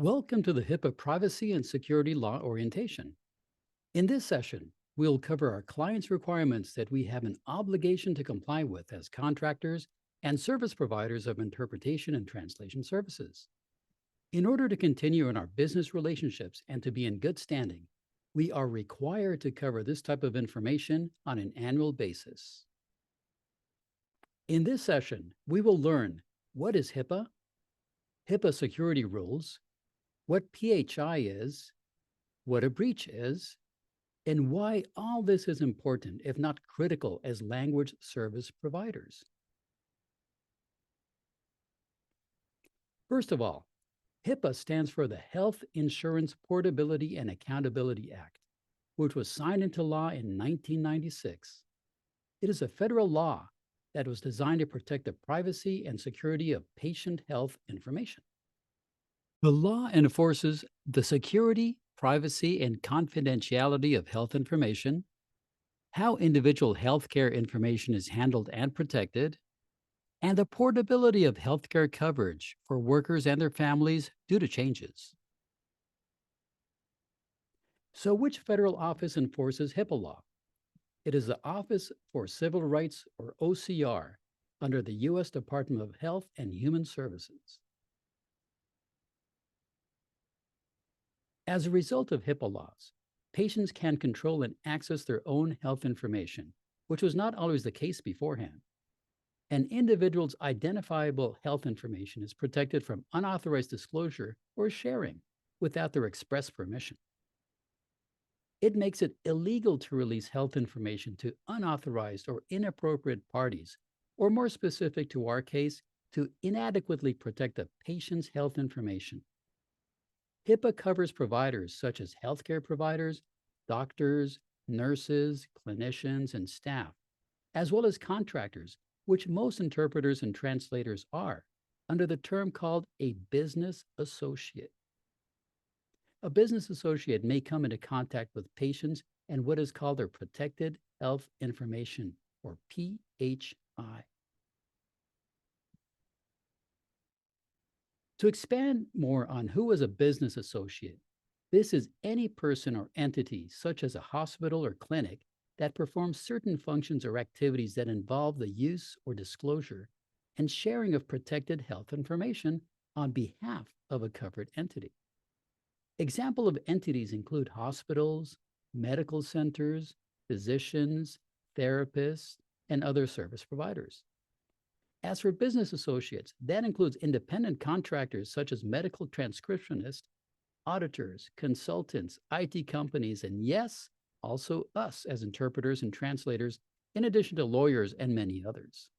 Welcome to the HIPAA Privacy and Security Law Orientation. In this session, we'll cover our clients' requirements that we have an obligation to comply with as contractors and service providers of interpretation and translation services. In order to continue in our business relationships and to be in good standing, we are required to cover this type of information on an annual basis. In this session, we will learn what is HIPAA, HIPAA security rules, what PHI is, what a breach is, and why all this is important, if not critical, as language service providers. First of all, HIPAA stands for the Health Insurance Portability and Accountability Act, which was signed into law in 1996. It is a federal law that was designed to protect the privacy and security of patient health information. The law enforces the security, privacy, and confidentiality of health information, how individual healthcare information is handled and protected, and the portability of healthcare coverage for workers and their families due to changes. So, which federal office enforces HIPAA law? It is the Office for Civil Rights, or OCR, under the U.S. Department of Health and Human Services. As a result of HIPAA laws, patients can control and access their own health information, which was not always the case beforehand. An individual's identifiable health information is protected from unauthorized disclosure or sharing without their express permission. It makes it illegal to release health information to unauthorized or inappropriate parties, or more specific to our case, to inadequately protect the patient's health information. HIPAA covers providers such as healthcare providers, doctors, nurses, clinicians, and staff, as well as contractors, which most interpreters and translators are, under the term called a business associate. A business associate may come into contact with patients and what is called their protected health information, or PHI. To expand more on who is a business associate, this is any person or entity, such as a hospital or clinic, that performs certain functions or activities that involve the use or disclosure and sharing of protected health information on behalf of a covered entity. Example of entities include hospitals, medical centers, physicians, therapists, and other service providers. As for business associates, that includes independent contractors such as medical transcriptionists, auditors, consultants, IT companies, and yes, also us as interpreters and translators, in addition to lawyers and many others.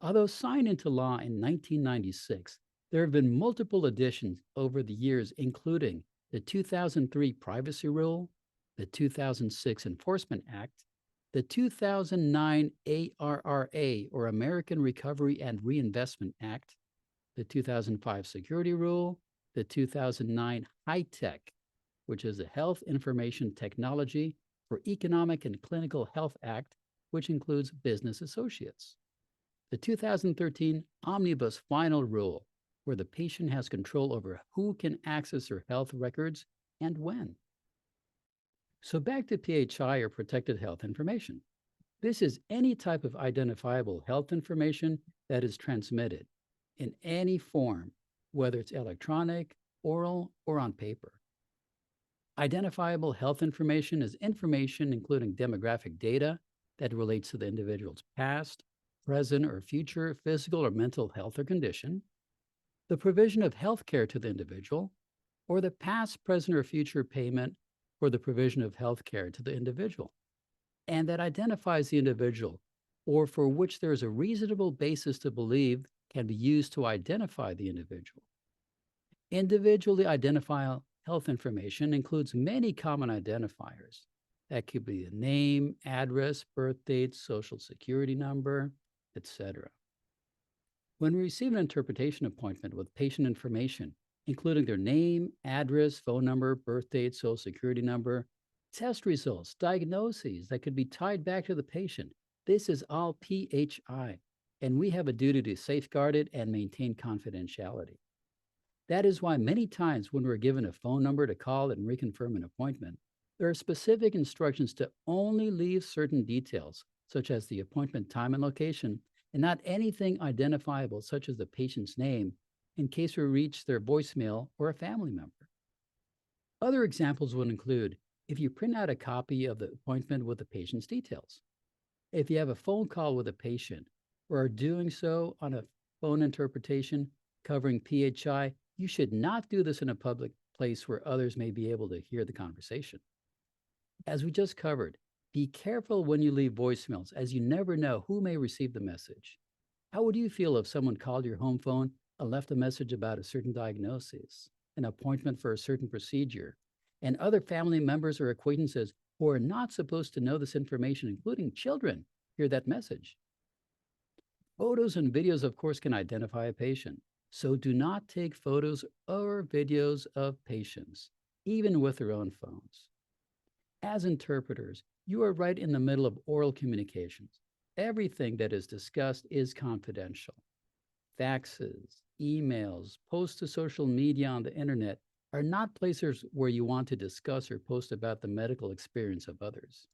Although signed into law in 1996, there have been multiple additions over the years, including the 2003 Privacy Rule, the 2006 Enforcement Act, the 2009 ARRA, or American Recovery and Reinvestment Act, the 2005 Security Rule, the 2009 HITECH, which is the Health Information Technology for Economic and Clinical Health Act, which includes business associates, the 2013 Omnibus Final Rule, where the patient has control over who can access their health records and when. So back to PHI, or protected health information. This is any type of identifiable health information that is transmitted in any form, whether it's electronic, oral, or on paper. Identifiable health information is information including demographic data that relates to the individual's past, present, or future physical or mental health or condition, the provision of health care to the individual, or the past, present, or future payment for the provision of health care to the individual, and that identifies the individual, or for which there is a reasonable basis to believe can be used to identify the individual. Individually identifiable health information includes many common identifiers. That could be a name, address, birth date, social security number, etc. When we receive an interpretation appointment with patient information, including their name, address, phone number, birth date, social security number, test results, diagnoses that could be tied back to the patient, this is all PHI. and we have a duty to safeguard it and maintain confidentiality. That is why many times when we're given a phone number to call and reconfirm an appointment, there are specific instructions to only leave certain details, such as the appointment time and location, and not anything identifiable, such as the patient's name, in case we reach their voicemail or a family member. Other examples would include if you print out a copy of the appointment with the patient's details, if you have a phone call with a patient or are doing so on a phone interpretation covering PHI, you should not do this in a public place where others may be able to hear the conversation. As we just covered, be careful when you leave voicemails, as you never know who may receive the message. How would you feel if someone called your home phone and left a message about a certain diagnosis, an appointment for a certain procedure, and other family members or acquaintances who are not supposed to know this information, including children, hear that message? Photos and videos, of course, can identify a patient. So do not take photos or videos of patients, even with their own phones. As interpreters, you are right in the middle of oral communications. Everything that is discussed is confidential. Faxes, emails, posts to social media on the internet are not places where you want to discuss or post about the medical experience of others.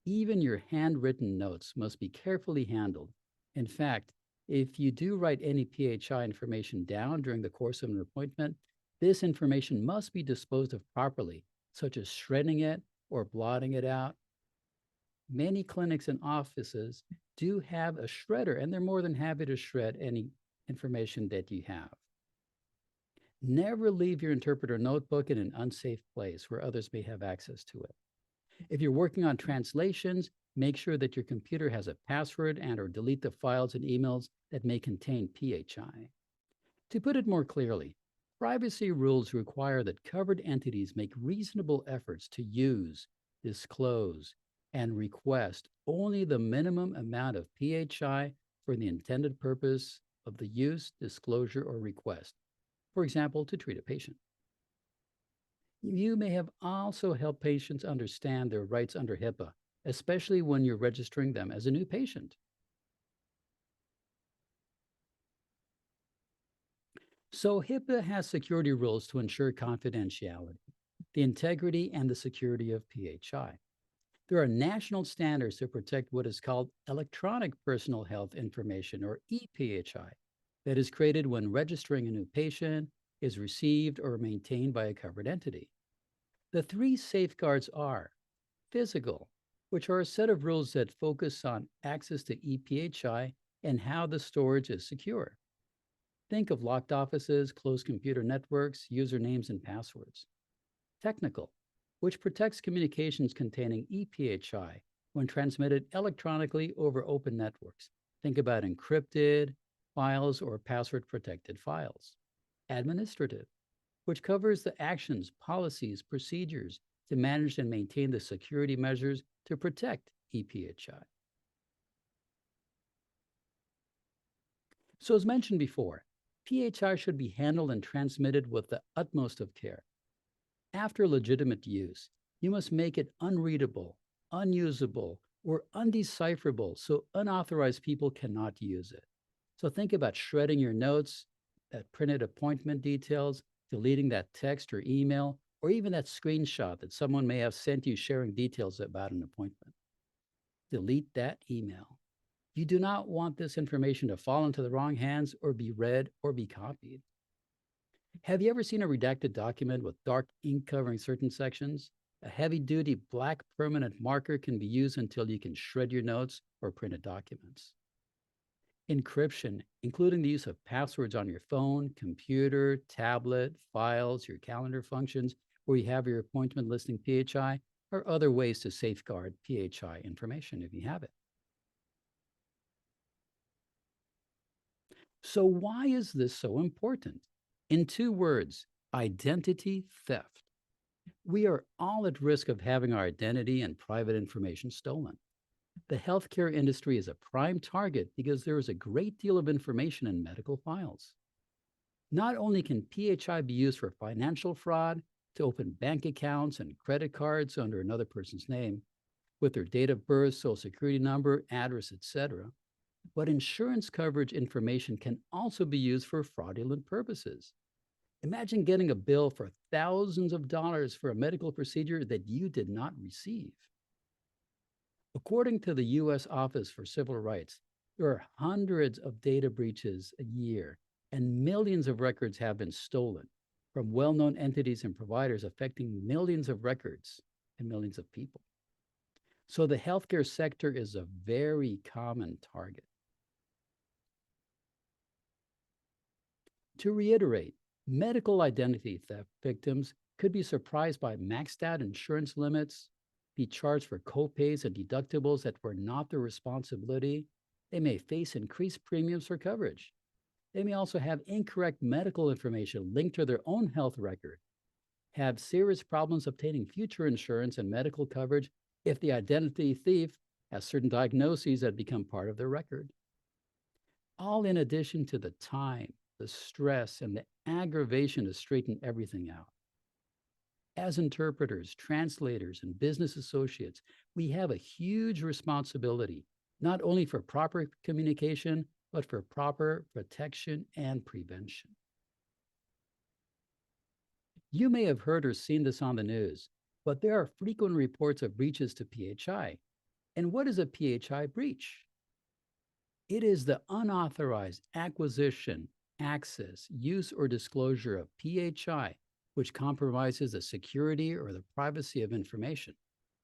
Even your handwritten notes must be carefully handled. In fact, if you do write any PHI information down during the course of an appointment, this information must be disposed of properly, such as shredding it or blotting it out. Many clinics and offices do have a shredder, and they're more than happy to shred any information that you have. Never leave your interpreter notebook in an unsafe place where others may have access to it. If you're working on translations, make sure that your computer has a password and or delete the files and emails that may contain PHI. To put it more clearly, privacy rules require that covered entities make reasonable efforts to use, disclose, and request only the minimum amount of PHI for the intended purpose of the use, disclosure, or request. For example, to treat a patient. You may have also helped patients understand their rights under HIPAA, especially when you're registering them as a new patient. So HIPAA has security rules to ensure confidentiality, the integrity, and the security of PHI. There are national standards to protect what is called electronic personal health information, or ePHI, that is created when registering a new patient, is received, or maintained by a covered entity. The three safeguards are physical, which are a set of rules that focus on access to ePHI and how the storage is secure. Think of locked offices, closed computer networks, usernames, and passwords. Technical, which protects communications containing ePHI when transmitted electronically over open networks. Think about encrypted files or password-protected files. Administrative, which covers the actions, policies, procedures to manage and maintain the security measures to protect ePHI. So as mentioned before, PHI should be handled and transmitted with the utmost of care. After legitimate use, you must make it unreadable, unusable, or undecipherable so unauthorized people cannot use it. So think about shredding your notes, that printed appointment details, deleting that text or email, or even that screenshot that someone may have sent you sharing details about an appointment. Delete that email. You do not want this information to fall into the wrong hands or be read or be copied. Have you ever seen a redacted document with dark ink covering certain sections? A heavy-duty black permanent marker can be used until you can shred your notes or printed documents. Encryption, including the use of passwords on your phone, computer, tablet, files, your calendar functions, where you have your appointment listing PHI, are other ways to safeguard PHI information if you have it. So why is this so important? In 2 words, identity theft. We are all at risk of having our identity and private information stolen. The healthcare industry is a prime target because there is a great deal of information in medical files. Not only can PHI be used for financial fraud, to open bank accounts and credit cards under another person's name, with their date of birth, social security number, address, etc., But insurance coverage information can also be used for fraudulent purposes. Imagine getting a bill for thousands of dollars for a medical procedure that you did not receive. According to the U.S. Office for Civil Rights, there are hundreds of data breaches a year, and millions of records have been stolen from well known entities and providers, affecting millions of records and millions of people. So the healthcare sector is a very common target. To reiterate, medical identity theft victims could be surprised by maxed out insurance limits, be charged for copays and deductibles that were not their responsibility. They may face increased premiums for coverage. They may also have incorrect medical information linked to their own health record, have serious problems obtaining future insurance and medical coverage if the identity thief has certain diagnoses that become part of their record. All in addition to the time, the stress, and the aggravation to straighten everything out. As interpreters, translators, and business associates, we have a huge responsibility, not only for proper communication, but for proper protection and prevention. You may have heard or seen this on the news, but there are frequent reports of breaches to PHI. And what is a PHI breach? It is the unauthorized acquisition, access, use, or disclosure of PHI, which compromises the security or the privacy of information,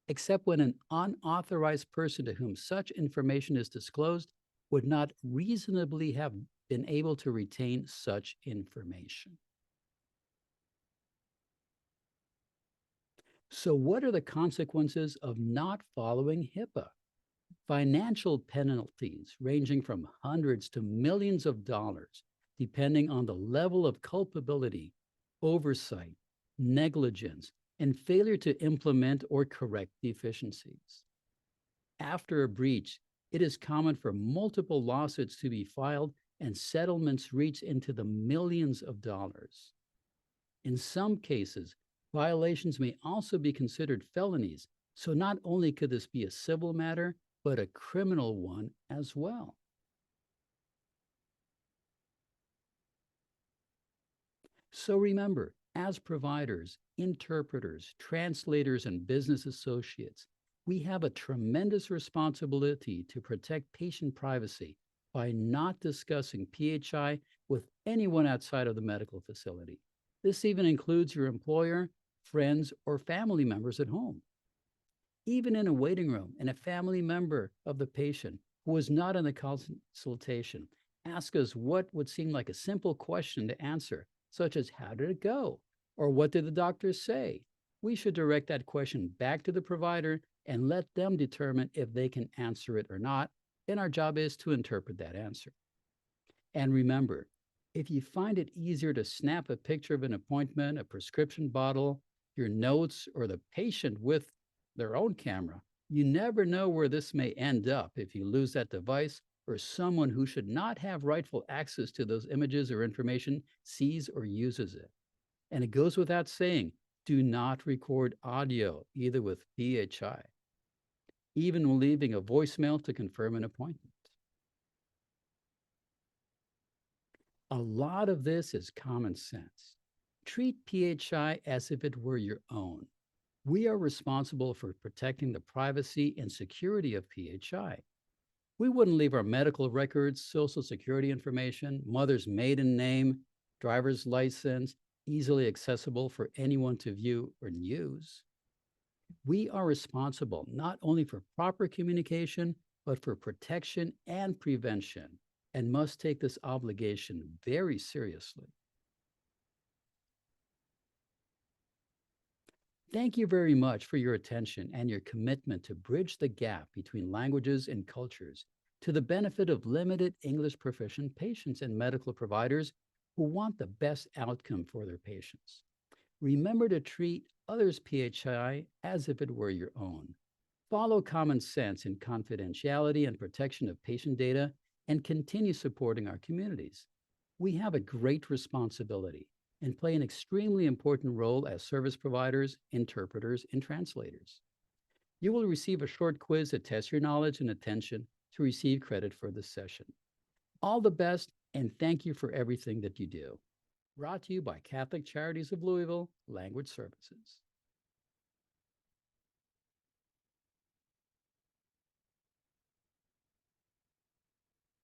except when an unauthorized person to whom such information is disclosed would not reasonably have been able to retain such information. So, what are the consequences of not following HIPAA? Financial penalties ranging from hundreds to millions of dollars, depending on the level of culpability, oversight, negligence, and failure to implement or correct deficiencies. After a breach, it is common for multiple lawsuits to be filed and settlements reach into the millions of dollars. In some cases, violations may also be considered felonies, so not only could this be a civil matter, but a criminal one as well. So remember, as providers, interpreters, translators, and business associates, we have a tremendous responsibility to protect patient privacy by not discussing PHI with anyone outside of the medical facility. This even includes your employer, friends, or family members at home. Even in a waiting room, and a family member of the patient who was not in the consultation ask us what would seem like a simple question to answer, such as, how did it go? Or what did the doctor say? We should direct that question back to the provider and let them determine if they can answer it or not. And our job is to interpret that answer. And remember, if you find it easier to snap a picture of an appointment, a prescription bottle, your notes, or the patient with their own camera, you never know where this may end up if you lose that device or someone who should not have rightful access to those images or information sees or uses it. And it goes without saying, do not record audio, either with PHI, even when leaving a voicemail to confirm an appointment. A lot of this is common sense. Treat PHI as if it were your own. We are responsible for protecting the privacy and security of PHI. We wouldn't leave our medical records, social security information, mother's maiden name, driver's license, easily accessible for anyone to view or use. We are responsible not only for proper communication, but for protection and prevention, and must take this obligation very seriously. Thank you very much for your attention and your commitment to bridge the gap between languages and cultures to the benefit of limited English proficient patients and medical providers who want the best outcome for their patients. Remember to treat others' PHI as if it were your own. Follow common sense in confidentiality and protection of patient data, and continue supporting our communities. We have a great responsibility and play an extremely important role as service providers, interpreters, and translators. You will receive a short quiz to test your knowledge and attention to receive credit for the session. All the best, and thank you for everything that you do. Brought to you by Catholic Charities of Louisville Language Services.